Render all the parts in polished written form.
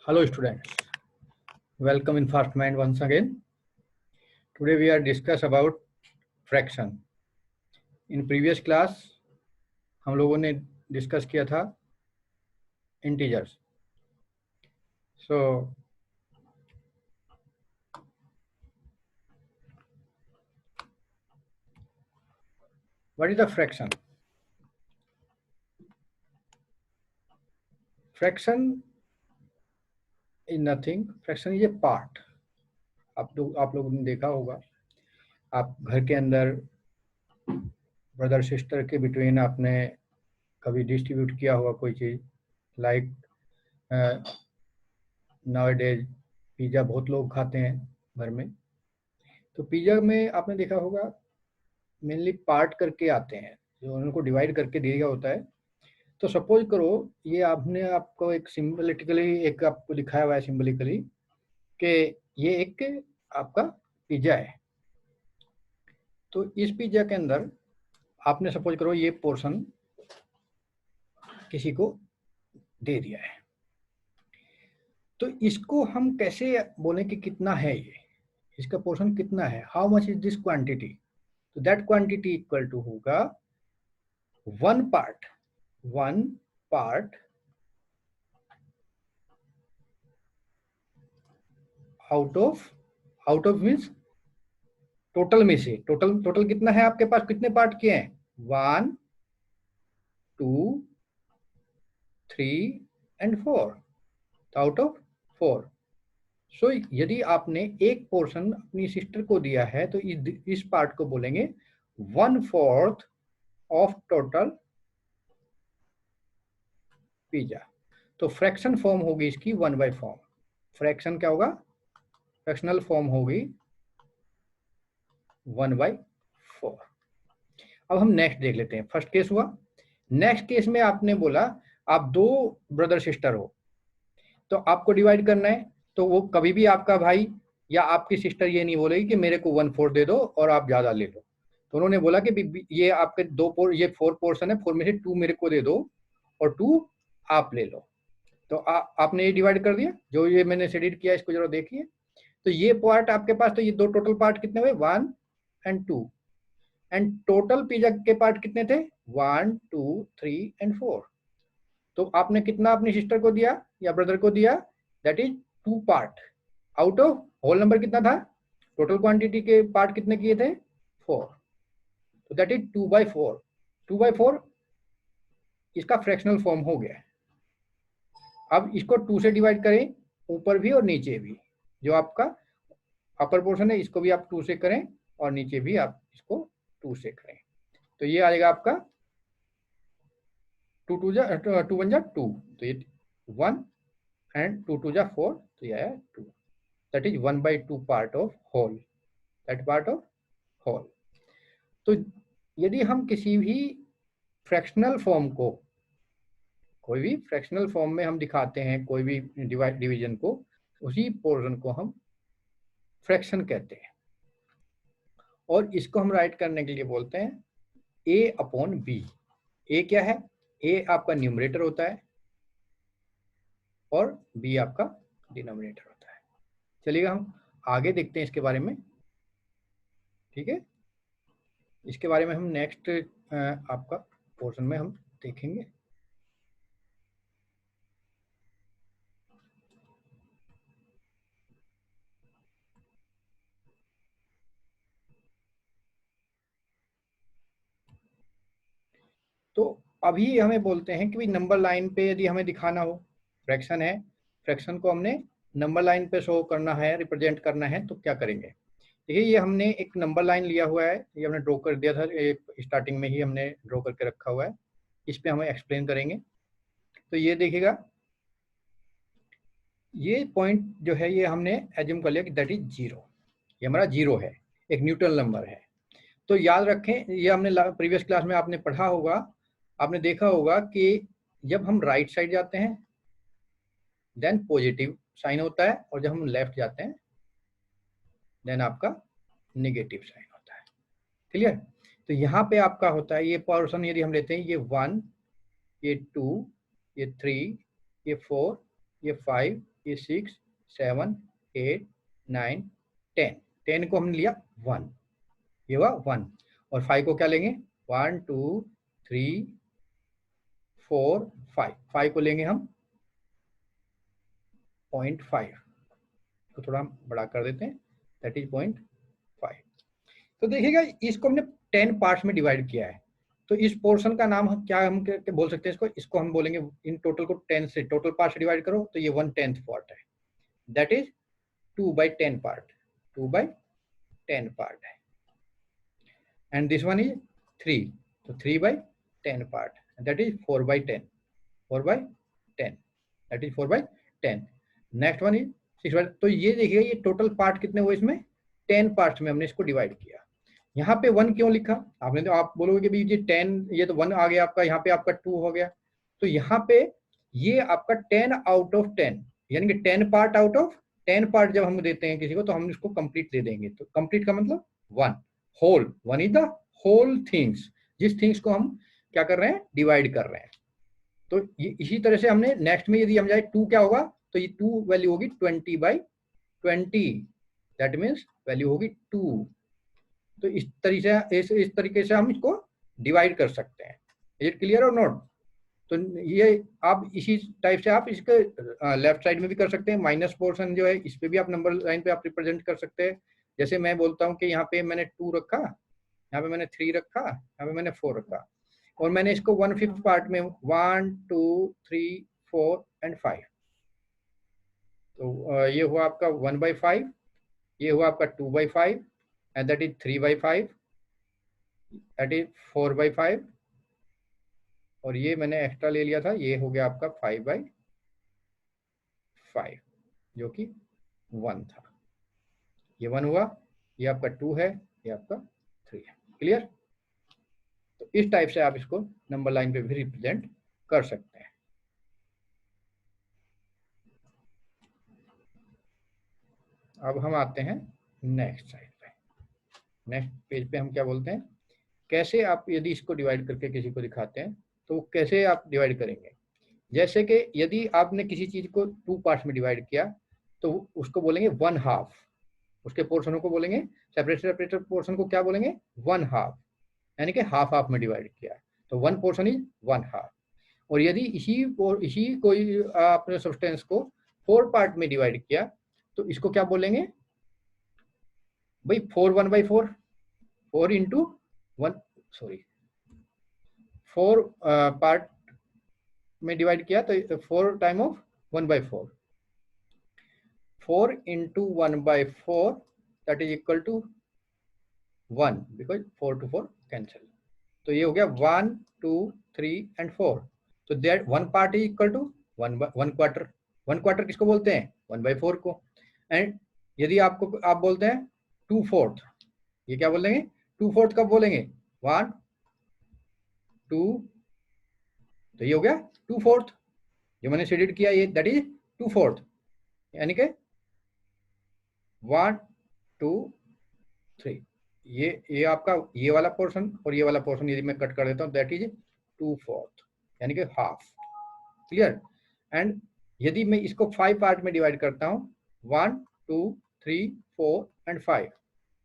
Hello students, welcome in Fast Mind once again. Today we are discuss about fraction. In previous class हम लोगों ने discuss किया था integers. So what is the fraction? Fraction is nothing. Fraction is a part. आप लोगों ने देखा होगा, आप घर के अंदर ब्रदर सिस्टर के बिटवीन आपने कभी डिस्ट्रीब्यूट किया होगा कोई चीज़, लाइक नाउअडेज पिज़्ज़ा बहुत लोग खाते हैं घर में, तो पिज़्ज़ा में आपने देखा होगा मेनली पार्ट करके आते हैं, जो उनको डिवाइड करके दिया होता है। तो सपोज करो ये आपने आपको एक सिंबलिकली एक आपको दिखाया हुआ है सिंबलिकली कि ये एक आपका पिज़्ज़ा है। तो इस पिज़्ज़ा के अंदर आपने सपोज करो ये पोर्शन किसी को दे दिया है, तो इसको हम कैसे बोलें कि कितना है, ये इसका पोर्शन कितना है, how much is this quantity. तो दैट क्वांटिटी इक्वल टू होगा one part out of means total में से। टोटल कितना है आपके पास, कितने पार्ट किए हैं, 1 2 3 एंड 4, तो आउट ऑफ 4। सो यदि आपने एक पोर्शन अपनी सिस्टर को दिया है तो इस पार्ट को बोलेंगे 1/4 ऑफ टोटल पिज्जा। तो फ्रैक्शन फॉर्म होगी इसकी 1/4। फ्रैक्शन क्या होगा, फ्रैक्शनल फॉर्म होगी 1/4। अब हम नेक्स्ट देख लेते हैं। फर्स्ट केस हुआ। नेक्स्ट केस में आपने बोला आप दो ब्रदर सिस्टर हो, तो आपको डिवाइड करना है, तो वो कभी भी आपका भाई या आपकी सिस्टर ये नहीं बोलेगी कि मेरे को 1/4 दे दो और आप ज्यादा ले लो। तो उन्होंने बोला कि ये आपके ये 4 पोर्शन है, 4 में से 2 मेरे को दे दो और 2 आप ले लो। तो आपने ये डिवाइड कर दिया, जो ये मैंने शेडिड किया इसको जरा देखिए। तो ये पार्ट आपके पास, तो ये दो टोटल पार्ट कितने हुए, 1 एंड 2, एंड टोटल पिज्जा के पार्ट कितने थे, 1 2 3 एंड 4। तो आपने कितना अपनी सिस्टर को दिया या ब्रदर को दिया, that is 2 part out of whole number कितना था, टोटल क्वांटिटी के पार्ट कितने किए थे, 4। तो दैट इज 2/4। 2/4 इसका फ्रैक्शनल फॉर्म हो गया। अब इसको 2 से डिवाइड करें, ऊपर भी और नीचे भी। जो आपका अपर पोर्शन है इसको भी आप 2 से करें और नीचे भी आप इसको 2 से करें, तो ये आ जाएगा आपका 2 1 जा 2, तो ये 1 एंड 2 2 जा 4, तो ये आया 2। That is 1/2 part of whole, that part of whole. तो यदि हम किसी भी फ्रैक्शनल फॉर्म को, कोई भी फ्रैक्शनल फॉर्म में हम दिखाते हैं कोई भी डिवीजन को, उसी पोर्शन को हम फ्रैक्शन कहते हैं। और इसको हम राइट करने के लिए बोलते हैं a/b। a क्या है, a आपका न्यूमरेटर होता है और b आपका डिनोमिनेटर होता है। चलिए हम आगे देखते हैं इसके बारे में, ठीक है। इसके बारे में हम नेक्स्ट आपका पोर्शन में हम देखेंगे। तो अभी हमें बोलते हैं कि भाई नंबर लाइन पे यदि हमें दिखाना हो, फ्रैक्शन है, फ्रैक्शन को हमने नंबर लाइन पे शो करना है, रिप्रेजेंट करना है, तो क्या करेंगे। देखिए ये हमने एक नंबर लाइन लिया हुआ है, ये हमने ड्रॉ कर दिया था, स्टार्टिंग में ही हमने ड्रॉ करके रखा हुआ है। इस पे हमें एक्सप्लेन करेंगे। तो ये देखिएगा, ये पॉइंट जो है ये हमने एज्यूम कर लिया कि दैट इज 0, ये हमारा 0 है, एक न्यूट्रल नंबर है। तो याद रखें, ये हमने प्रीवियस क्लास में आपने पढ़ा होगा, आपने देखा होगा कि जब हम राइट साइड जाते हैं देन पॉजिटिव साइन होता है, और जब हम लेफ्ट जाते हैं देन आपका नेगेटिव साइन होता है। क्लियर। तो यहाँ पे आपका होता है ये पोर्शन, यदि हम लेते हैं ये 1, ये 2, ये 3, ये 4, ये 5 ये 6 7 8 9 10, 10 को हमने लिया 1, ये हुआ 1, और 5 को क्या लेंगे 1 2 3 4 5, 5 को लेंगे हम 0.5, तो थोड़ा हम बड़ा कर देते हैं, दैट इज 0.5। तो देखिएगा इसको हमने 10 पार्ट्स में डिवाइड किया है, तो इस पोर्शन का नाम हम क्या बोल सकते हैं, इसको हम बोलेंगे, इन टोटल को 10 से टोटल पार्ट से डिवाइड करो तो ये 1/10 पार्ट है, दैट इज 2/10 पार्ट, 2/10 पार्ट है, एंड दिस वन इज 3, तो 3/10 part, that is 4/10, 4/10, that is 4/10। Next one is 6/, तो ये देखिएगा ये टोटल पार्ट कितने हुए, इसमें 10 पार्ट्स में हमने इसको डिवाइड किया। यहाँ पे 1 क्यों लिखा आपने, तो आप बोलोगे कि ये 10, ये तो 1 आ गया आपका, यहाँ पे आपका 2 हो गया, तो यहाँ पे ये आपका 10 आउट ऑफ 10, यानी कि 10 पार्ट आउट ऑफ 10 पार्ट जब हम देते हैं किसी को तो हम इसको कंप्लीट दे देंगे, तो कंप्लीट का मतलब 1 whole, 1 is the whole things, जिस थिंग्स को हम क्या कर रहे हैं डिवाइड कर रहे हैं। तो ये इसी तरह से हमने नेक्स्ट में यदि हम जाए 2 क्या होगा, तो ये 2 वैल्यू होगी 20/20, दैट मीन्स वैल्यू होगी 2। तो इस तरीके से हम इसको डिवाइड कर सकते हैं। इज इट क्लियर और नॉट? तो ये आप इसी टाइप से आप इसके लेफ्ट साइड में भी कर सकते हैं, माइनस पोर्शन जो है इस पे भी आप नंबर लाइन पे आप रिप्रेजेंट कर सकते हैं। जैसे मैं बोलता हूँ कि यहाँ पे मैंने 2 रखा, यहाँ पे मैंने 3 रखा, यहाँ पे मैंने 4 रखा, और मैंने इसको 1/5 पार्ट में 1 2 3 4 एंड 5, तो ये हुआ आपका 1/5, ये हुआ आपका 2/5, and that is 3/5, that is 4/5, और ये मैंने एक्स्ट्रा ले लिया था, ये हो गया आपका 5/5 जो कि 1 था, ये 1 हुआ, ये आपका 2 है, ये आपका 3 है। क्लियर? तो इस टाइप से आप इसको नंबर लाइन पे भी रिप्रेजेंट कर सकते हैं। अब हम आते हैं नेक्स्ट साइड पे, नेक्स्ट पेज पे हम क्या बोलते हैं, कैसे आप यदि इसको डिवाइड करके किसी को दिखाते हैं तो कैसे आप डिवाइड करेंगे। जैसे कि यदि आपने किसी चीज को 2 पार्ट्स में डिवाइड किया तो उसको बोलेंगे 1/2, उसके पोर्शनों को बोलेंगे, सेपरेटेड पोर्शन को क्या बोलेंगे 1/2, यानी कि हाफ हाफ में डिवाइड किया, तो 1 पोर्शन इज 1/2। और यदि इसी कोई आपने सब्सटेंस को 4 पार्ट में डिवाइड किया तो इसको क्या बोलेंगे भाई 4 1/4, 4 इंटू 1, सॉरी 4 पार्ट में डिवाइड किया तो 4 time of 1/4, 4 into 1/4 that is equal to 1, because 4 to 4 cancel, तो ये हो गया 1 2 3 एंड 4, तो that 1 part is equal to 1 quarter. 1 quarter किसको बोलते हैं 1/4 को। एंड यदि आप बोलते हैं 2/4, ये क्या बोलेंगे 2/4 कब बोलेंगे 1 2, तो ये हो गया 2/4, जो मैंने शेडेड किया ये दैट इज 2/4, यानी कि 1 2 3, ये आपका ये वाला पोर्शन और ये वाला पोर्शन यदि मैं कट कर देता हूँ दैट इज 2/4, यानी कि हाफ। क्लियर? एंड यदि मैं इसको 5 पार्ट में डिवाइड करता हूँ 1 2 3 4 एंड 5,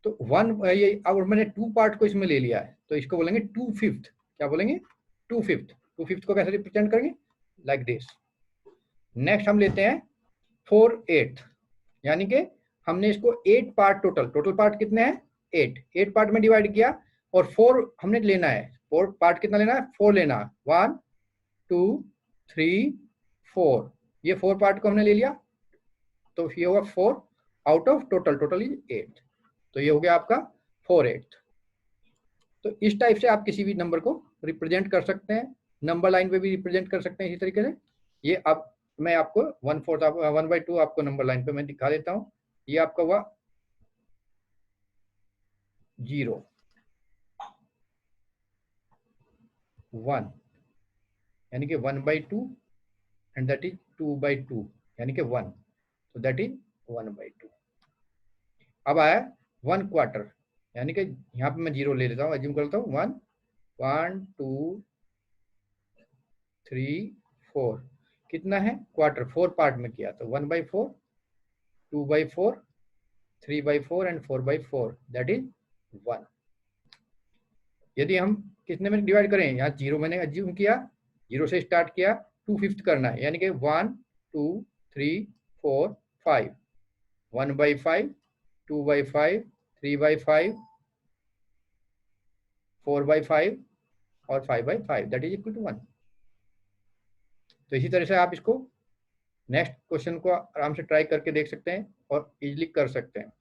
तो 1 ये अब मैंने 2 पार्ट को इसमें ले लिया है तो इसको बोलेंगे 2/5, क्या बोलेंगे 2/5। 2/5 को कैसे रिप्रेजेंट करेंगे लाइक दिस। नेक्स्ट हम लेते हैं 4/8, यानी कि हमने इसको 8 पार्ट, टोटल पार्ट कितने हैं 8 पार्ट में डिवाइड किया, और 4 हमने लेना है, 4 पार्ट कितना लेना है 4 लेना है, 1 2 3 4, ये 4 पार्ट को हमने ले लिया, तो ये होगा 4 आउट ऑफ टोटल इज 8, तो ये हो गया आपका 4/8। तो इस टाइप से आप किसी भी नंबर को रिप्रेजेंट कर सकते हैं, नंबर लाइन पे भी रिप्रेजेंट कर सकते हैं इसी तरीके से। ये अब मैं आपको 1/2 आपको नंबर लाइन पे मैं दिखा देता हूँ। ये आपका हुआ 0 1, यानी कि 1/2, एंड दैट इज 2/2, यानी कि 1, तो दैट इज 1/2। अब आया 1 क्वार्टर, यानी कि यहाँ पे मैं 0 ले लेता हूँ, एज्यूम करता हूँ 1 1 2 3 4, कितना है क्वार्टर, 4 पार्ट में किया, तो 1/4, 2/4, 3/4 एंड 4/4, दैट इज 1। यदि हम कितने में डिवाइड करें, यहाँ 0 मैंने अज्यूम किया, 0 से स्टार्ट किया, 2/5 करना है, यानी कि 1 2 3 4 5, 1/5, 2/5, 3/5, 4/5 और 5/5, दैट इज इक्वल टू 1। तो इसी तरह से आप इसको नेक्स्ट क्वेश्चन को आराम से ट्राई करके देख सकते हैं और इजीली कर सकते हैं।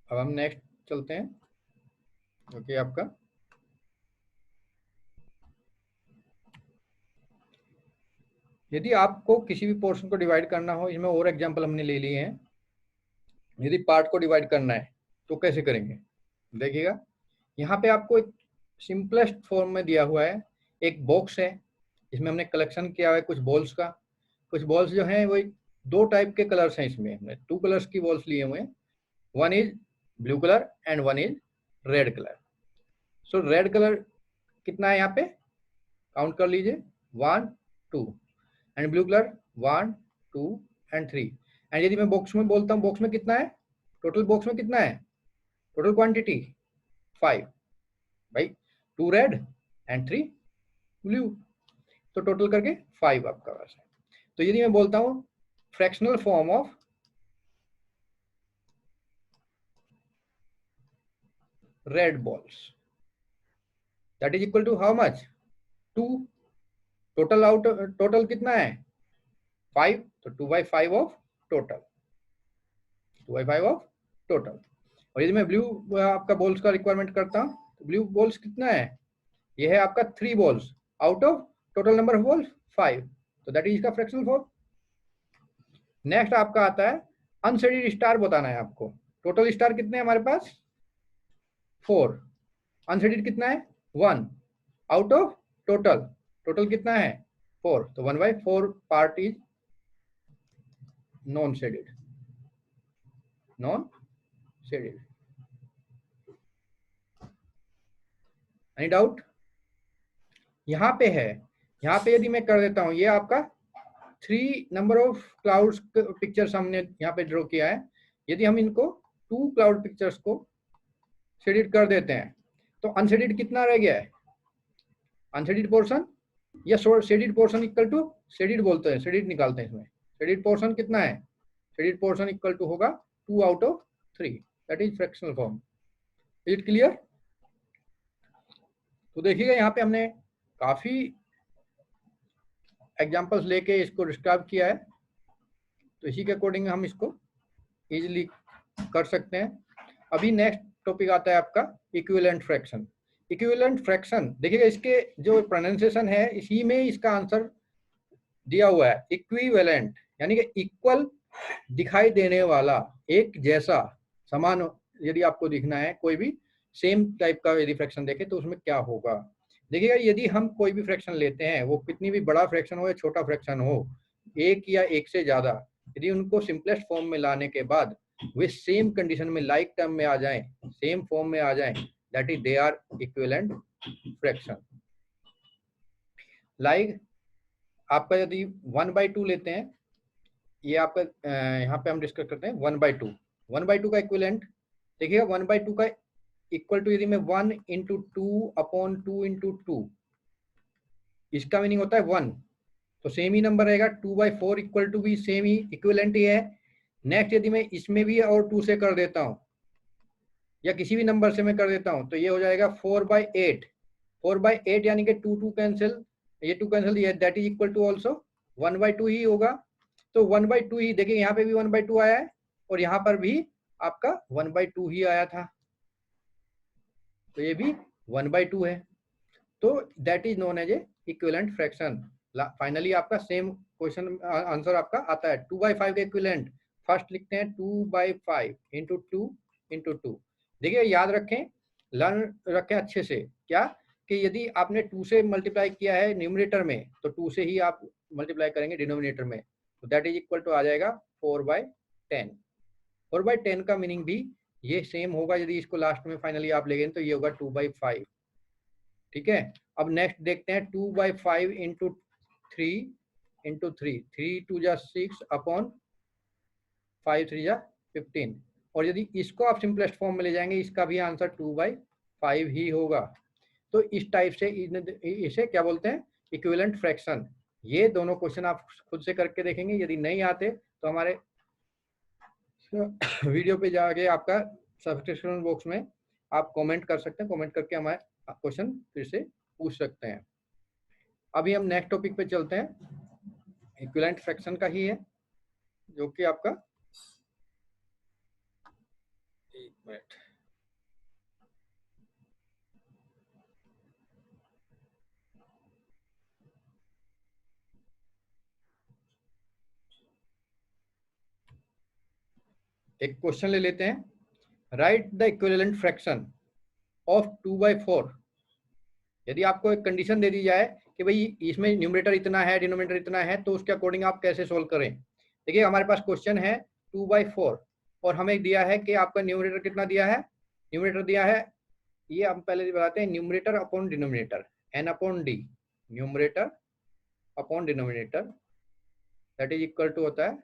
अब हम नेक्स्ट चलते हैं, ओके आपका यदि आपको किसी भी पोर्शन को डिवाइड करना हो, इसमें और एग्जांपल हमने ले लिए हैं, यदि पार्ट को डिवाइड करना है तो कैसे करेंगे, देखिएगा यहाँ पे आपको एक सिंपलेस्ट फॉर्म में दिया हुआ है, एक बॉक्स है, इसमें हमने कलेक्शन किया हुआ है कुछ बॉल्स का, कुछ बॉल्स जो हैं वो 2 टाइप के कलर्स हैं, इसमें हमने 2 कलर्स की बॉल्स लिए हुए हैं, one is blue colour and one is red colour. So red colour कितना है यहाँ पे, काउंट कर लीजिए, 1 2, and blue colour 1 2 and 3। And यदि मैं बॉक्स में बोलता हूँ, बॉक्स में कितना है, टोटल बॉक्स में कितना है, टोटल क्वांटिटी 5, भाई 2 रेड एंड 3 ब्लू, तो टोटल करके 5 आपका पास है। तो यदि मैं बोलता हूँ fractional form of red balls, that is equal to how much, 2, total कितना है 5, तो 2/5 ऑफ टोटल, 2/5 ऑफ टोटल। और यदि मैं ब्लू आपका बॉल्स का रिक्वायरमेंट करता हूँ, तो ब्लू बॉल्स कितना है, ये है आपका 3 balls out of total number of balls 5, तो दैट इज इसका फ्रैक्शनल फॉर्म। नेक्स्ट आपका आता है अनशेडेड स्टार, बताना है आपको, टोटल स्टार कितने हैं हमारे पास 4, अनशेडेड कितना है 1 आउट ऑफ टोटल, टोटल कितना है 4, तो 1/4 part is non shaded, non shaded. Any doubt, यहाँ पे है, यहाँ पे यदि मैं कर देता हूँ, ये आपका 3 नंबर ऑफ क्लाउड्स पिक्चर्स हमने यहाँ पे ड्रॉ किया है, यदि हम इनको 2 क्लाउड पिक्चर्स को शेडेड कर देते हैं, तो अनशेडेड कितना रह गया है, अनशेडेड पोर्शन या shaded portion equal to shaded बोलते हैं, शेडेड निकालते हैं इसमें, शेडेड पोर्शन कितना है, शेडेड पोर्शन इक्वल टू होगा 2 out of 3, that is fractional form. Is it clear. तो देखिएगा यहाँ पे हमने काफी एग्जांपल्स लेके इसको डिस्क्राइब किया है, तो इसी के अकॉर्डिंग हम इसको इजीली कर सकते हैं। अभी नेक्स्ट टॉपिक आता है आपका इक्विवेलेंट फ्रैक्शन। इक्विवेलेंट फ्रैक्शन देखिएगा, इसके जो प्रोनाउंसिएशन है इसी में इसका आंसर दिया हुआ है, इक्विवेलेंट यानी कि इक्वल दिखाई देने वाला, एक जैसा समान, यदि आपको दिखना है कोई भी सेम टाइप का यदि फ्रैक्शन देखे तो उसमें क्या होगा। देखिएगा यदि हम कोई भी फ्रैक्शन लेते हैं, वो कितनी भी बड़ा फ्रैक्शन हो या छोटा फ्रैक्शन हो, एक या एक से ज्यादा, यदि उनको सिंपलेस्ट फॉर्म में लाने के बाद वे सेम कंडीशन में लाइक टर्म में आ जाएं, सेम फॉर्म में आ जाएं, that is they are equivalent fraction. Like आपका यदि 1/2 लेते हैं, ये आपका यहाँ पे हम डिस्कस करते हैं 1/2, 1/2 का इक्विवेलेंट देखिएगा, 1/2 का इक्वल टू यदि मैं 1 × 2/2 × 2, इसका मीनिंग होता है 1, तो सेम ही नंबर रहेगा, 2/4 इक्वल टू भी सेम ही इक्विवेलेंट ही है। नेक्स्ट यदि मैं इसमें भी और 2 से कर देता हूँ या किसी भी नंबर से मैं कर देता हूँ, तो ये हो जाएगा 4/8, 4/8 यानी कि 2 कैंसिल, ये 2 कैंसिल, ये that is equal to also 1/2 ही होगा। तो 1/2 ही, देखिए यहाँ पे भी 1/2 आया है और यहाँ पर भी आपका 1/2 ही आया था, तो ये भी 1/2 है, तो that is known as a equivalent fraction. Finally आपका सेम क्वेश्चन आंसर आपका आता है 2/5 का इक्विवेलेंट, फर्स्ट लिखते हैं 2/5 × 2 × 2। देखिए याद रखें, लर्न रखें अच्छे से, क्या कि यदि आपने 2 से मल्टीप्लाई किया है न्यूमरेटर में, तो 2 से ही आप मल्टीप्लाई करेंगे डिनोमिनेटर में, तो दैट इज इक्वल टू आ जाएगा 4/10। 4/10 का मीनिंग भी ये सेम होगा, यदि इसको लास्ट में फाइनली आप ले गए तो ये होगा 2/5, ठीक है। अब नेक्स्ट देखते हैं 2/5 इंटू 3 इंटू 3, 3 2 6 अपॉन 5 3 15। और यदि इसको आप सिंपलेस्ट फॉर्म में ले जाएंगे, इसका भी आंसर 2/5 ही होगा। तो इस टाइप से इसे क्या बोलते हैं, इक्विवेलेंट फ्रैक्शन। ये दोनों क्वेश्चन आप खुद से करके देखेंगे, यदि नहीं आते तो हमारे वीडियो पे जाके आपका सब्सक्रिप्शन बॉक्स में आप कमेंट कर सकते हैं, कमेंट करके हमारे क्वेश्चन फिर से पूछ सकते हैं। अभी हम नेक्स्ट टॉपिक पे चलते हैं, इक्विवेलेंट फ्रैक्शन का ही है, जो कि आपका, एक मिनट, एक क्वेश्चन ले लेते हैं। Right the equivalent fraction of 2/4। यदि आपको एक कंडीशन दे दी जाए कि भाई इसमें न्यूमरेटर इतना है, डिनोमिनेटर इतना है, तो उसके अकॉर्डिंग आप कैसे सोल्व करें। देखिए हमारे पास क्वेश्चन है 2/4 और हमें दिया है कि आपका न्यूमरेटर कितना दिया है, न्यूमरेटर दिया है, ये हम पहले बताते हैं, numerator upon denominator n upon d, numerator upon denominator that is equal to होता है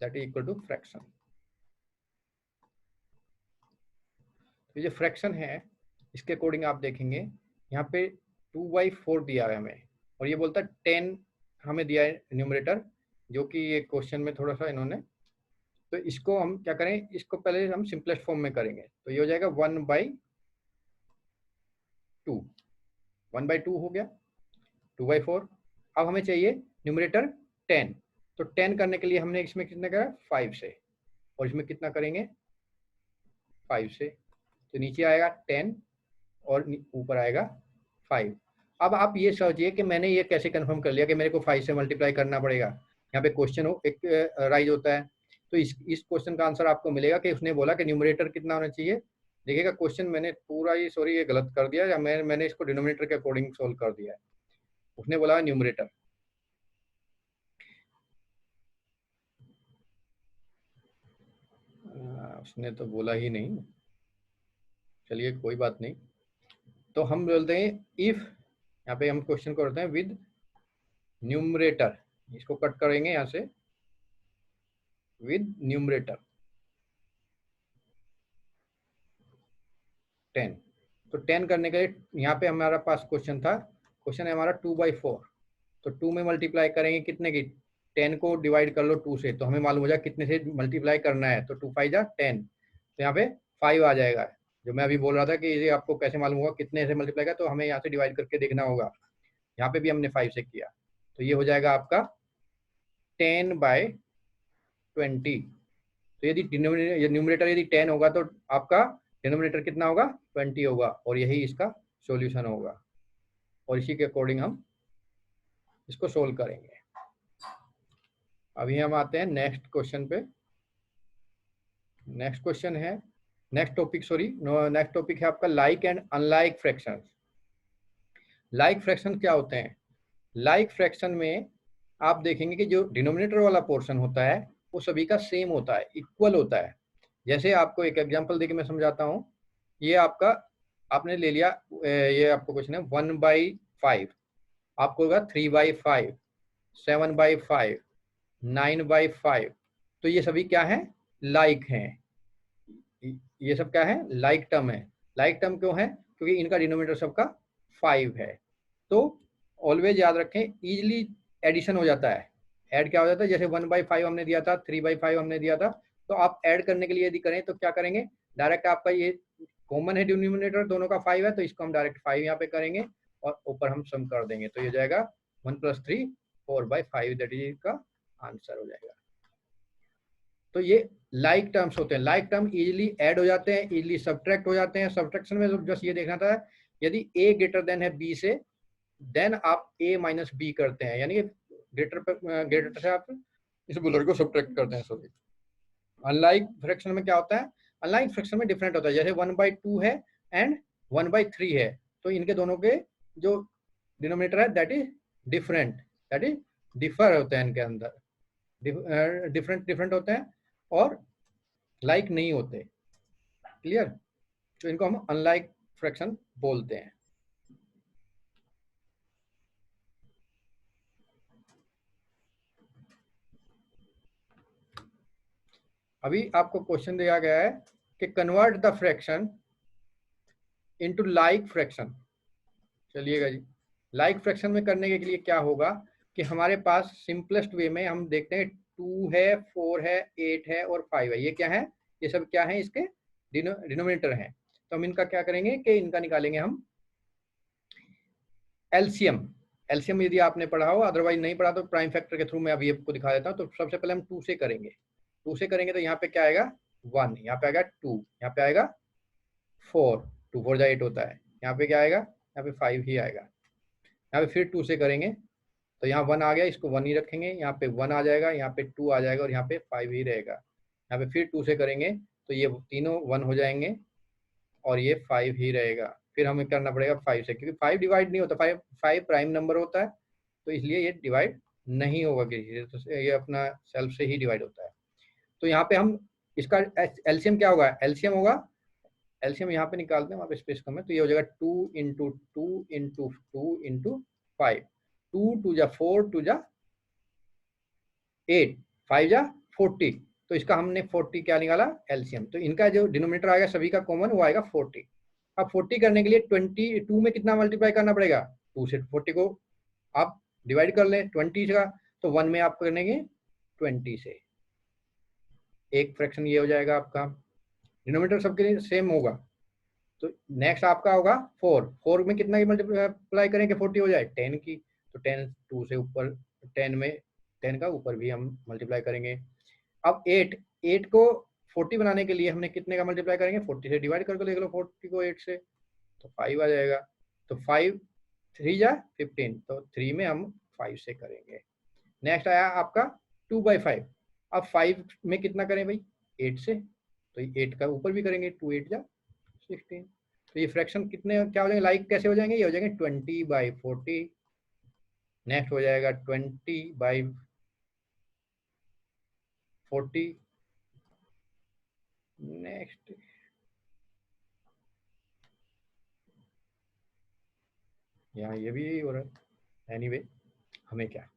that is equal to fraction. तो ये फ्रैक्शन है, इसके अकॉर्डिंग आप देखेंगे यहाँ पे 2/4 दिया है हमें, और ये बोलता है 10 हमें दिया है न्यूमरेटर, जो कि ये क्वेश्चन में थोड़ा सा इन्होंने, तो इसको हम क्या करें, इसको पहले हम सिंपलेस्ट फॉर्म में करेंगे, तो ये हो जाएगा 1/2, 1/2 हो गया 2/4। अब हमें चाहिए न्यूमरेटर 10, तो 10 करने के लिए हमने इसमें कितना करा 5 से, और इसमें कितना करेंगे 5 से, तो नीचे आएगा 10 और ऊपर आएगा 5। अब आप ये सोचिए कि मैंने ये कैसे कंफर्म कर लिया कि मेरे को 5 से मल्टीप्लाई करना पड़ेगा। यहाँ पे क्वेश्चन हो एक राइज होता है, तो इस क्वेश्चन का आंसर आपको मिलेगा कि उसने बोला कि न्यूमरेटर कितना होना चाहिए। देखिएगा क्वेश्चन मैंने पूरा ही, सॉरी ये गलत कर दिया, या मैंने इसको डिनोमिनेटर के अकॉर्डिंग सोल्व कर दिया है। उसने बोला न्यूमरेटर, उसने तो बोला ही नहीं, चलिए कोई बात नहीं। तो हम बोलते हैं इफ, यहाँ पे हम क्वेश्चन को करते हैं विद न्यूमरेटर, इसको कट करेंगे यहाँ से, विद न्यूमरेटर 10। तो 10 करने के लिए यहाँ पे हमारा पास क्वेश्चन था, क्वेश्चन है हमारा 2/4, तो 2 में मल्टीप्लाई करेंगे कितने की, 10 को डिवाइड कर लो 2 से, तो हमें मालूम हो जाए कितने से मल्टीप्लाई करना है, तो 2 5 जा 10, तो यहाँ पे 5 आ जाएगा। जो मैं अभी बोल रहा था कि ये आपको कैसे मालूम होगा कितने से मल्टीप्लाई का, तो हमें यहाँ से डिवाइड करके देखना होगा। यहाँ पे भी हमने 5 से किया, तो ये हो जाएगा आपका 10/20। तो यदि न्यूमरेटर यदि 10 होगा तो आपका डिनोमिनेटर कितना होगा 20 होगा, और यही इसका सॉल्यूशन होगा, और इसी के अकॉर्डिंग हम इसको सोल्व करेंगे। अभी हम आते हैं नेक्स्ट क्वेश्चन पे। नेक्स्ट क्वेश्चन है, नेक्स्ट टॉपिक है आपका like and unlike fractions. Like fraction क्या होते हैं, लाइक फ्रैक्शन में आप देखेंगे कि जो डिनोमिनेटर वाला पोर्शन होता है वो सभी का सेम होता है, इक्वल होता है। जैसे आपको एक एग्जांपल देके मैं समझाता हूँ। ये आपका आपने ले लिया, ये आपको क्वेश्चन है 1/5, आपको होगा 3/5, 7/5, 9/5, तो ये सभी क्या है, लाइक हैं। ये सब क्या है, लाइक टर्म है। लाइक टर्म क्यों है, क्योंकि इनका डिनोमिनेटर सबका 5 है। तो ऑलवेज याद रखें, इजिली एडिशन हो जाता है, ऐड क्या हो जाता है, जैसे 1/5 हमने दिया था, 3/5 हमने दिया था, तो आप ऐड करने के लिए यदि करें तो क्या करेंगे, डायरेक्ट आपका ये कॉमन है डिनोमिनेटर दोनों का 5 है, तो इसको हम डायरेक्ट 5 यहाँ पे करेंगे और ऊपर हम सम कर देंगे, तो ये जाएगा 1 + 3 4/5, दैट इज का आंसर हो जाएगा। तो ये लाइक टर्म्स होते हैं, लाइक टर्म इजीली ऐड हो जाते हैं, इजीली सब्ट्रैक्ट हो जाते हैं। सब्ट्रैक्शन में जस्ट ये देखना था, यदि a ग्रेटर देन है b से, देन आप a - b करते हैं, यानी ग्रेटर से आप इस बुलर को सब्ट्रैक्ट करते हैं। सॉरी, अनलाइक फ्रैक्शन में क्या होता है, अनलाइक फ्रैक्शन में डिफरेंट होता है, जैसे 1/2 है एंड 1/3 है, तो इनके दोनों के जो डिनोमिनेटर है that is different, that is differ होते हैं इनके अंदर, डिफरेंट डिफरेंट होते हैं और लाइक नहीं होते। क्लियर? तो इनको हम अनलाइक फ्रैक्शन बोलते हैं। अभी आपको क्वेश्चन दिया गया है कि convert the fraction into like fraction. चलिएगा जी, लाइक फ्रैक्शन में करने के लिए क्या होगा कि हमारे पास सिंपलेस्ट वे में हम देखते हैं 2 है, 4 है, 8 है और 5 है। ये क्या है? ये सब क्या है? इसके डिनोमिनेटर हैं। तो हम इनका क्या करेंगे कि इनका निकालेंगे हम एलसीएम। एलसीएम यदि आपने पढ़ा हो, अदरवाइज नहीं पढ़ा तो प्राइम फैक्टर के थ्रू मैं अभी आपको दिखा देता हूँ। तो सबसे पहले हम 2 से करेंगे। 2 से करेंगे तो यहाँ पे क्या आएगा? 1, यहाँ पे आएगा 2, यहाँ पे आएगा 4, 2 4 जा 8 होता है। यहाँ पे क्या आएगा? यहाँ पे 5 ही आएगा। यहाँ पे फिर 2 से करेंगे तो यहाँ 1 आ गया, इसको 1 ही रखेंगे। यहाँ पे 1 आ जाएगा, यहाँ पे 2 आ जाएगा और यहाँ पे 5 ही रहेगा। यहाँ पे फिर 2 से करेंगे तो ये तीनों 1 हो जाएंगे और ये 5 ही रहेगा। फिर हमें करना पड़ेगा 5 से, क्योंकि 5 डिवाइड नहीं होता, 5 प्राइम नंबर होता है, तो इसलिए ये डिवाइड नहीं होगा किसी से, तो ये अपना सेल्फ से ही डिवाइड होता है। तो यहाँ पे हम इसका एलसीएम क्या होगा? एलसीएम होगा, एलसीएम यहाँ पे निकालते हैं, वहाँ पे स्पेस कम है, तो ये हो जाएगा 2 इंटू 2 इंटू 2 इंटू 5। 2 2 जा 4, 2 जा 8, 5 जा 40। तो इसका हमने 40 क्या निकाला? एलसीएम। तो इनका जो डिनोमिनेटर आएगा सभी का कॉमन, वो आएगा 40। अब 40 करने के लिए 22 में कितना मल्टीप्लाई करना पड़ेगा? 2 से 40 को आप डिवाइड कर लें 20 का, तो 1 में आप करेंगे 20 से। एक फ्रैक्शन ये हो जाएगा आपका। डिनोमिनेटर सबके लिए सेम होगा। तो नेक्स्ट आपका होगा 4। 4 में कितना की मल्टीप्लाई करें कि 40 हो जाए? 10 की। तो 10 2 से ऊपर, 10 में 10 का ऊपर भी हम मल्टीप्लाई करेंगे। अब 8 को 40 बनाने के लिए हमने कितने का मल्टीप्लाई करेंगे? 40 से डिवाइड करके देख लो 40 को 8 से, तो 5 आ जाएगा। तो 5 3 जा 15, तो 3 में हम 5 से करेंगे। नेक्स्ट आया आपका 2/5। अब 5 में कितना करें भाई? 8 से, तो 8 का ऊपर भी करेंगे, 2 8 जा 16। तो ये फ्रैक्शन कितने क्या हो जाएंगे? लाइक कैसे हो जाएंगे? ये हो जाएंगे 20/40। नेक्स्ट हो जाएगा 20/40। नेक्स्ट यहाँ ये भी हो रहा है। एनीवे हमें क्या,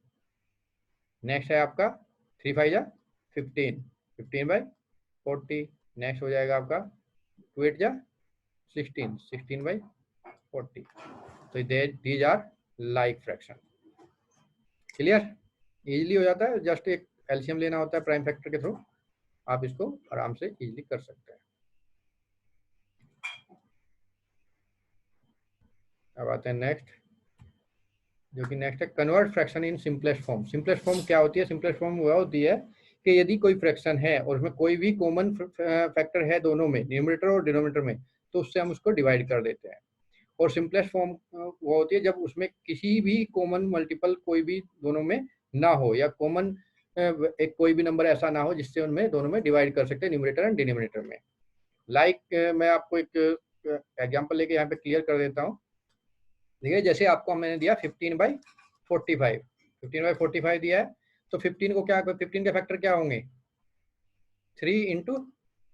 नेक्स्ट है आपका 3 5 जा 15, 15/40। नेक्स्ट हो जाएगा आपका 2 8 जा 16, 16/40। तो these are like fraction. Clear? Easily हो जाता है, जस्ट एक एलसीएम लेना होता है प्राइम फैक्टर के थ्रू, आप इसको आराम से इजीली कर सकते हैं। अब आते हैं नेक्स्ट, जो कि नेक्स्ट है convert fraction in simplest form. Simplest form क्या होती है? सिंपलेस्ट फॉर्म वह होती है कि यदि कोई फ्रैक्शन है और उसमें कोई भी कॉमन फैक्टर है दोनों में, न्यूमरेटर और डिनोमिनेटर में, तो उससे हम उसको डिवाइड कर देते हैं। और सिंपलेस्ट फॉर्म वो होती है जब उसमें किसी भी कॉमन मल्टीपल कोई भी दोनों में ना हो, या कॉमन एक कोई भी नंबर ऐसा ना हो जिससे उनमें दोनों में डिवाइड कर सकते हैं, न्यूमरेटर एंड डिनोमिनेटर में। लाइक मैं आपको एक एग्जांपल लेके यहाँ पे क्लियर कर देता हूँ। देखिए जैसे आपको मैंने दिया 15/45, 15/45 दिया है, तो 15 को क्या, 15 के फैक्टर क्या होंगे? 3 इंटू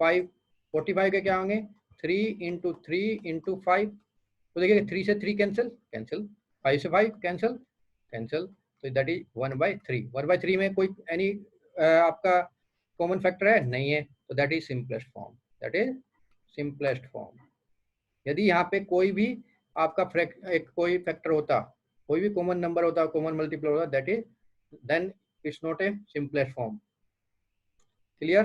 5। 45 के क्या होंगे? 3 इंटू 3 इंटू 5। तो देखिए 3 से 3 कैंसिल कैंसिल, 5 से 5 कैंसिल कैंसिल, तो दैट इज 1/3। 1/3 में कोई एनी आपका कॉमन फैक्टर है? नहीं है, तो that is simplest form. That is simplest form. यदि यहाँ पे कोई भी आपका एक कोई फैक्टर होता, कोई भी कॉमन नंबर होता, कॉमन मल्टीपल होता, that is then it's not a simplest form. Clear?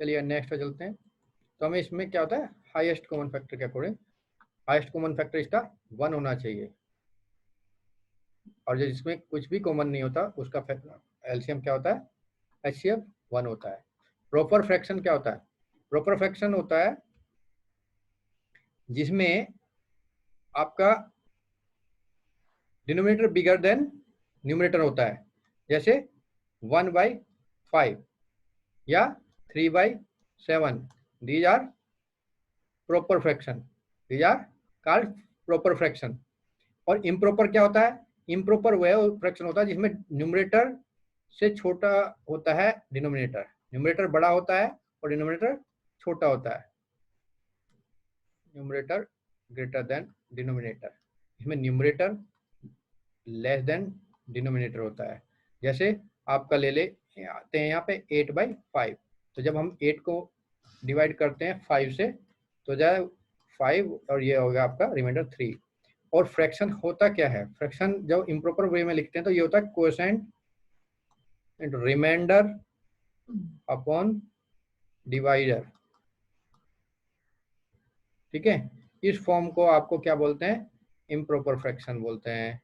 चलिए नेक्स्ट पे चलते हैं। तो हमें इसमें क्या होता है? हाईएस्ट कॉमन फैक्टर के अकॉर्डिंग हाईएस्ट कॉमन फैक्टर इसका 1 होना चाहिए, और जिसमें कुछ भी कॉमन नहीं होता उसका एलसीएम क्या होता है? एचसीएफ 1 होता है। प्रॉपर फ्रैक्शन क्या होता है? प्रॉपर फ्रैक्शन होता है जिसमें आपका डिनोमिनेटर बिगर देन न्यूमरेटर होता है, जैसे 1/5 या 3/7। These are proper fraction, these are called proper fraction. और इम्प्रॉपर क्या होता है? इम्प्रॉपर वह फ्रैक्शन होता है जिसमें न्यूमरेटर से छोटा होता है डिनोमिनेटर, न्यूमरेटर बड़ा होता है और डिनोमिनेटर छोटा होता है, न्यूमरेटर ग्रेटर देन डिनोमिनेटर, इसमें न्यूमरेटर लेस देन डिनोमिनेटर होता है। जैसे आपका ले आते हैं यहाँ पे 8/5, तो जब हम 8 को डिवाइड करते हैं 5 से तो जाए 5 और ये होगा आपका रिमाइंडर 3। और फ्रैक्शन होता क्या है, फ्रैक्शन जब इम्प्रॉपर वे में लिखते हैं तो ये होता है coefficient into remainder upon divider. ठीक है, इस फॉर्म को आपको क्या बोलते हैं, इम्प्रॉपर फ्रैक्शन बोलते हैं।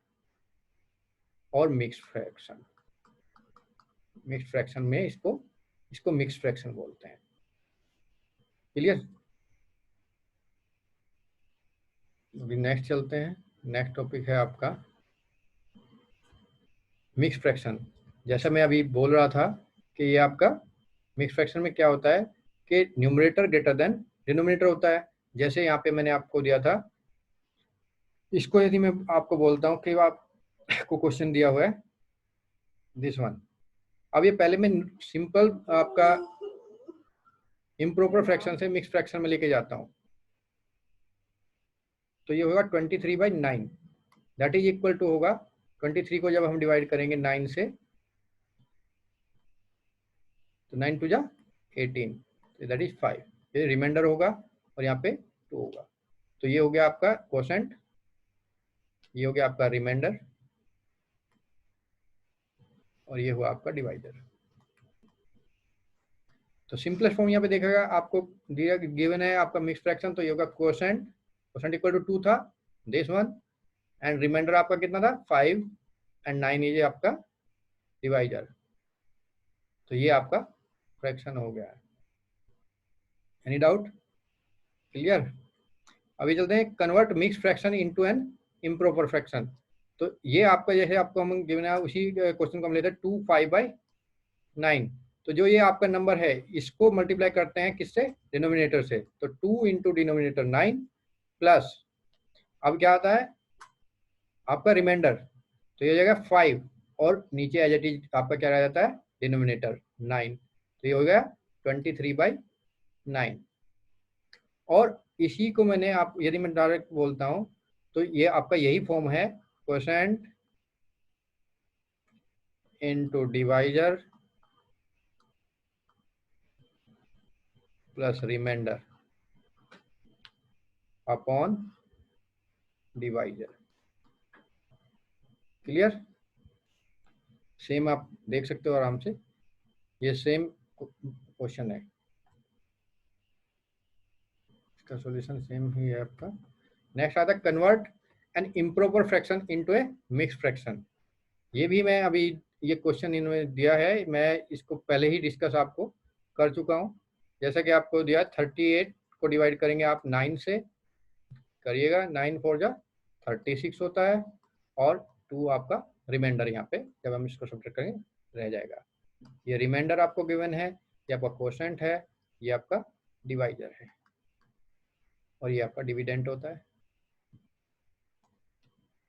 और मिक्स्ड फ्रैक्शन, मिक्स्ड फ्रैक्शन में इसको मिक्स्ड फ्रैक्शन बोलते हैं। क्लियर? अभी नेक्स्ट चलते हैं। नेक्स्ट टॉपिक है आपका मिक्स्ड फ्रैक्शन। जैसा मैं अभी बोल रहा था कि ये आपका मिक्स्ड फ्रैक्शन में क्या होता है कि न्यूमरेटर ग्रेटर देन डिनोमिनेटर होता है। जैसे यहाँ पे मैंने आपको दिया था, इसको यदि मैं आपको बोलता हूँ कि आपको क्वेश्चन दिया हुआ है दिस वन, अब ये पहले मैं सिंपल आपका इम्प्रॉपर फ्रैक्शन से मिक्स्ड फ्रैक्शन में लेके जाता हूँ, तो ये होगा 23/9, दैट इज इक्वल टू होगा 23 को जब हम डिवाइड करेंगे 9 से तो 9 2 जा 18, दैट इज 5, ये रिमाइंडर होगा और यहाँ पे 2 होगा। तो ये हो गया आपका कोसेंट, ये हो गया आपका रिमाइंडर और ये हुआ आपका डिवाइडर। तो सिंपलेस्ट फॉर्म यहाँ पे देखेगा आपको दिया गिवन है आपका मिक्स फ्रैक्शन, तो ये होगा कोसेंट, कोसेंट इक्वल टू 2 था दिस वन, एंड रिमाइंडर आपका कितना था 5 एंड 9 ये आपका डिवाइडर। तो ये आपका फ्रैक्शन हो गया है। Any doubt? क्लियर? अभी चलते हैं convert mix fraction into an improper fraction. तो ये आपका जैसे आपको हम गिवन है उसी क्वेश्चन को हम लेते हैं 2 5/9। तो जो ये आपका नंबर है इसको मल्टीप्लाई करते हैं किससे, डिनोमिनेटर से, तो 2 इंटू डिनोमिनेटर 9 प्लस अब क्या आता है आपका रिमाइंडर, तो ये जाएगा 5 और नीचे एज इट इज आपका क्या रह जाता है डिनोमिनेटर 9, तो ये हो गया 23/9। और इसी को मैंने आप यदि मैं डायरेक्ट बोलता हूं तो ये आपका यही फॉर्म है quotient into divider plus remainder upon divider. Clear? Same आप देख सकते हो आराम से, ये सेम क्वेश्चन है, इसका सॉल्यूशन सेम ही है आपका। नेक्स्ट आता है convert N improper fraction into ए मिक्स्ड फ्रैक्शन। ये भी मैं अभी ये क्वेश्चन इन्होंने दिया है, मैं इसको पहले ही डिस्कस आपको कर चुका हूँ। जैसा कि आपको दिया 38 को डिवाइड करेंगे आप 9 से, करिएगा 9 4 जा 36 होता है और 2 आपका रिमाइंडर यहाँ पे जब हम इसको सब्ट्रैक्ट करेंगे रह जाएगा। ये रिमाइंडर आपको गिवन है, ये आपका कोसेंट है, ये आपका डिवाइडर है और ये आपका डिविडेंड होता है।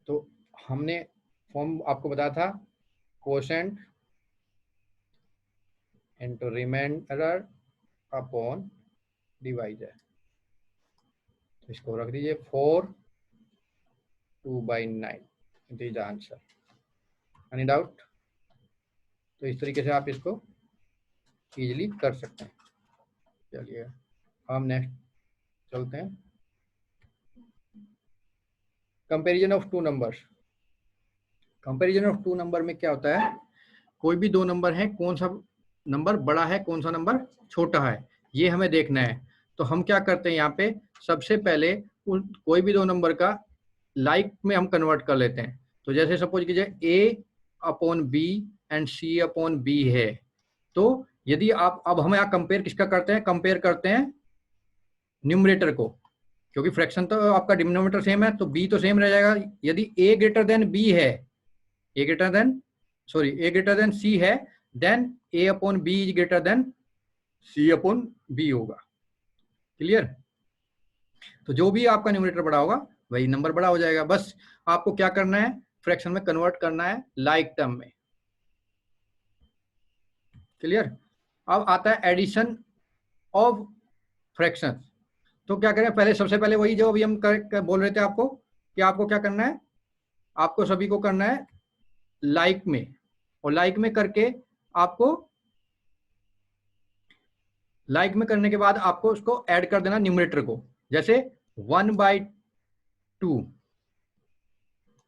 तो हमने फॉर्म आपको बताया था quotient into remainder upon divider, तो इसको रख दीजिए 4 2/9 it is the answer. Any doubt? तो इस तरीके से आप इसको इजीली कर सकते हैं। चलिए हम नेक्स्ट चलते हैं, comparison of two numbers. Comparison of two number में क्या होता है, कोई भी दो नंबर है, कौन सा नंबर बड़ा है कौन सा नंबर छोटा है ये हमें देखना है। तो हम क्या करते हैं यहाँ पे सबसे पहले कोई भी दो नंबर का लाइक में हम कन्वर्ट कर लेते हैं। तो जैसे सपोज कीजिए A/B एंड C/B है, तो यदि आप अब हम यहाँ कंपेयर किसका करते हैं, कंपेयर करते हैं न्यूमरेटर को, क्योंकि फ्रैक्शन तो आपका डिनोमिनेटर सेम है तो B तो सेम रह जाएगा। यदि A ग्रेटर देन B है, A ग्रेटर देन C है, then A/B is greater than C/B होगा। क्लियर? तो जो भी आपका न्यूमरेटर बड़ा होगा वही नंबर बड़ा हो जाएगा। बस आपको क्या करना है, फ्रैक्शन में कन्वर्ट करना है लाइक टर्म में। क्लियर। अब आता है एडिशन ऑफ फ्रैक्शन। तो क्या करें, पहले सबसे पहले वही जो अभी हम बोल रहे थे आपको कि आपको क्या करना है, आपको सभी को करना है लाइक में, और लाइक में करके आपको लाइक में करने के बाद आपको उसको ऐड कर देना न्यूमरेटर को। जैसे 1/2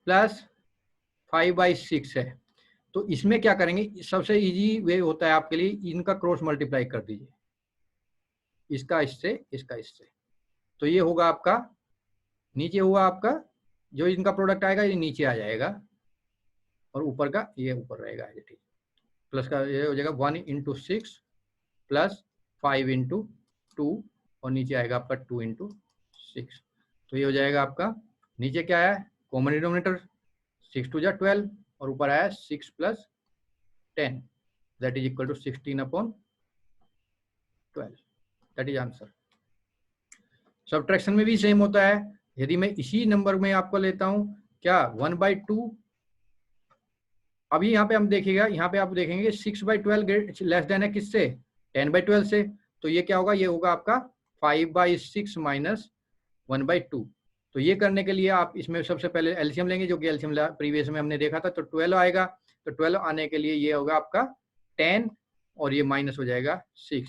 प्लस 5/6 है, तो इसमें क्या करेंगे, सबसे इजी वे होता है आपके लिए, इनका क्रॉस मल्टीप्लाई कर दीजिए, इसका इससे, इसका इससे, तो ये होगा आपका, नीचे हुआ आपका जो इनका प्रोडक्ट आएगा ये नीचे आ जाएगा, और ऊपर का ये ऊपर रहेगा, ये ठीक, प्लस का ये हो जाएगा 1/6 प्लस 5/2, और नीचे आएगा आपका 2/6। तो ये हो जाएगा आपका, नीचे क्या है कॉमन डिनोमिनेटर, 6 2 12, और ऊपर आया 6 + 10 that is equal to 16/12, that is answer. Subtraction में भी सेम होता है, यदि मैं इसी नंबर में आपको लेता हूं क्या 1/2, अभी यहाँ पे हम देखिएगा, यहाँ पे आप देखेंगे 6/12 लेस देन है किससे, 10/12 से, तो ये क्या होगा, ये होगा आपका 5/6 माइनस 1/2। तो ये करने के लिए आप इसमें सबसे पहले एलसीएम लेंगे, जो कि एलसीएम प्रीवियस में हमने देखा था, तो 12 आएगा, तो 12 आने के लिए ये होगा आपका 10, और ये माइनस हो जाएगा 6,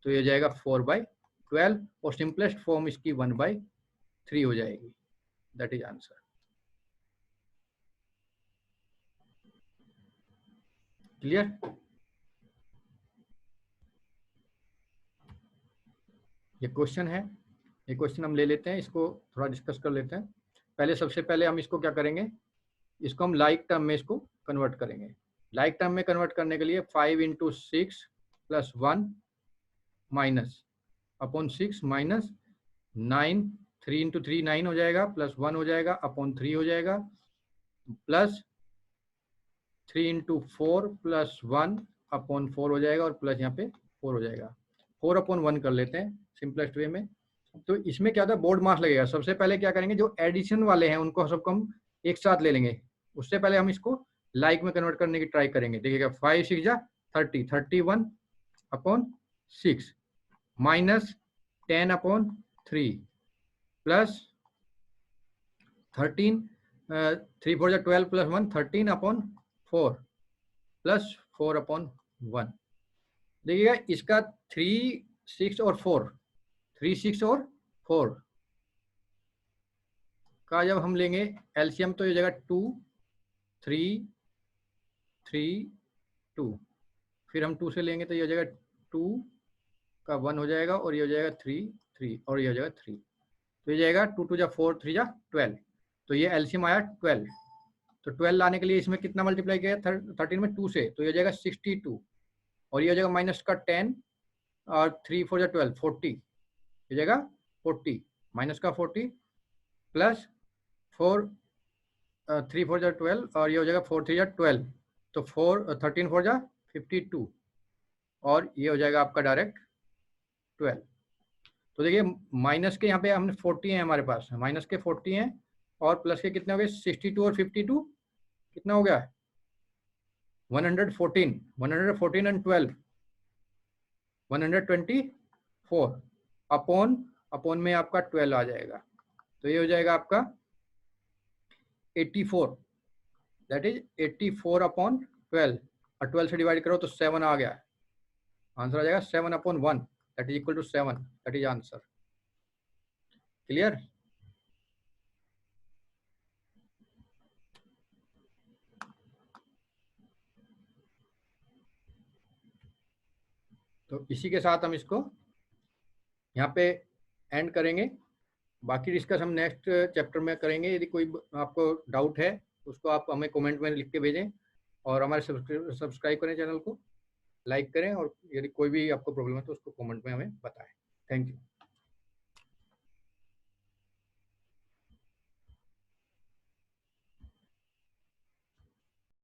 तो ये हो जाएगा 4/12, और सिंपलेस्ट फॉर्म इसकी 1/3 हो जाएगी, दैट इज आंसर। क्लियर। ये क्वेश्चन है, ये क्वेश्चन हम ले लेते हैं, इसको थोड़ा डिस्कस कर लेते हैं। पहले सबसे पहले हम इसको क्या करेंगे, इसको हम लाइक टर्म में इसको कन्वर्ट करेंगे। लाइक टर्म में कन्वर्ट करने के लिए 5/6 + 1 माइनस अपॉन 6 माइनस 9, 3 × 3 9 हो जाएगा, प्लस 1 हो जाएगा, अपॉन 3 हो जाएगा, प्लस 3 × 4 + 1 अपॉन 4 हो जाएगा, और प्लस यहाँ पे 4 हो जाएगा। 4/1 कर लेते हैं सिंपलेस्ट वे में। तो इसमें क्या होता है, बोर्ड मास लगेगा। सबसे पहले क्या करेंगे, जो एडिशन वाले हैं उनको सबको हम एक साथ ले लेंगे, उससे पहले हम इसको लाइक में कन्वर्ट करने की ट्राई करेंगे। देखिएगा 5 6 जा 30, 31/6 माइनस 10/3 प्लस 13, 3 4 जा 12 + 1 13/4 प्लस 4/1। देखिएगा इसका 3 6 और 4, 3 6 और 4 का जब हम लेंगे एलसीएम, तो ये जाएगा 2 3 3 2, फिर हम 2 से लेंगे तो ये हो जाएगा 2 का 1 हो जाएगा, और ये हो जाएगा 3 3, और ये हो जाएगा 3, तो ये जाएगा 2 2 जा 4 3 जा 12, तो ये एलसीएम आया 12। तो 12 लाने के लिए इसमें कितना मल्टीप्लाई किया 13 में 2 से, तो ये हो जाएगा 62, और ये हो जाएगा माइनस का 10, और 3 4 जा 12 40, ये जाएगा 40 माइनस का 40 प्लस 4 3 4 जा 12, और ये हो जाएगा 4 3 जा 12, तो 13 4 जा 52, और ये हो जाएगा आपका डायरेक्ट 12। तो देखिए माइनस के यहाँ पे हमने 40 हैं हमारे पास, माइनस के 40 हैं, और प्लस के कितने हो गए 62 और 52, कितना हो गया 114, 114 एंड 12 124, अपॉन में आपका 12 आ जाएगा, तो ये हो जाएगा आपका 84, दैट इज 84/12, और 12 से डिवाइड करो तो 7 आ गया, आंसर आ जाएगा 7/1, that is equal to 7, that is answer. Clear. तो इसी के साथ हम इसको यहाँ पे एंड करेंगे, बाकी डिस्कस हम नेक्स्ट चैप्टर में करेंगे। यदि कोई आपको डाउट है उसको आप हमें कमेंट में लिख के भेजें, और हमारे सब्सक्राइब करें, चैनल को लाइक करें, और यदि कोई भी आपको प्रॉब्लम है तो उसको कमेंट में हमें बताएं। Thank you.